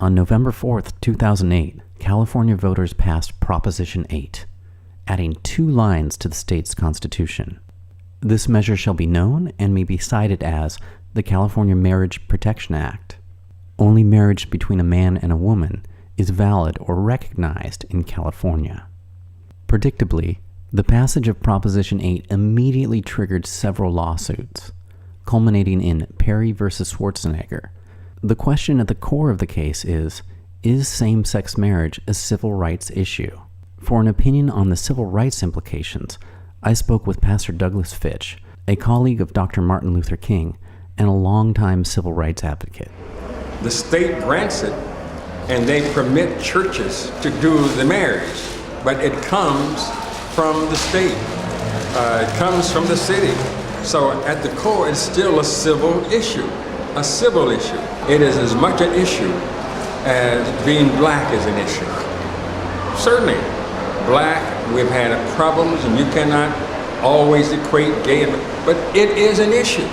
On November 4th, 2008, California voters passed Proposition 8, adding 2 lines to the state's constitution. This measure shall be known and may be cited as the California Marriage Protection Act. Only marriage between a man and a woman is valid or recognized in California. Predictably, the passage of Proposition 8 immediately triggered several lawsuits, culminating in Perry v. Schwarzenegger. The question at the core of the case is same-sex marriage a civil rights issue? For an opinion on the civil rights implications, I spoke with Pastor Douglass Fitch, a colleague of Dr. Martin Luther King and a longtime civil rights advocate. The state grants it, and they permit churches to do the marriage, but it comes from the state. It comes from the city. So at the core, it's still a civil issue, a civil issue. It is as much an issue as being black is an issue. Certainly, black, we've had problems, and you cannot always equate gay, but it is an issue.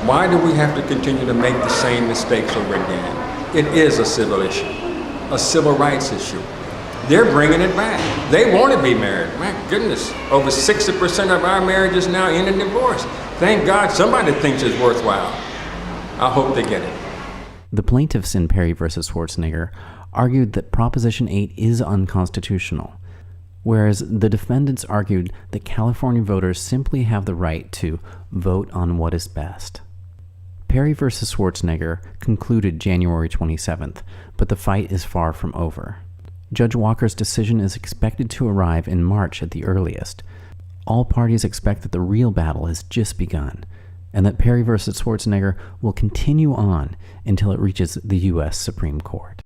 Why do we have to continue to make the same mistakes over again? It is a civil issue, a civil rights issue. They're bringing it back. They want to be married. My goodness, over 60% of our marriages now end in divorce. Thank God somebody thinks it's worthwhile. I hope they get it. The plaintiffs in Perry v. Schwarzenegger argued that Proposition 8 is unconstitutional, whereas the defendants argued that California voters simply have the right to vote on what is best. Perry v. Schwarzenegger concluded January 27th, but the fight is far from over. Judge Walker's decision is expected to arrive in March at the earliest. All parties expect that the real battle has just begun, and that Perry v. Schwarzenegger will continue on until it reaches the U.S. Supreme Court.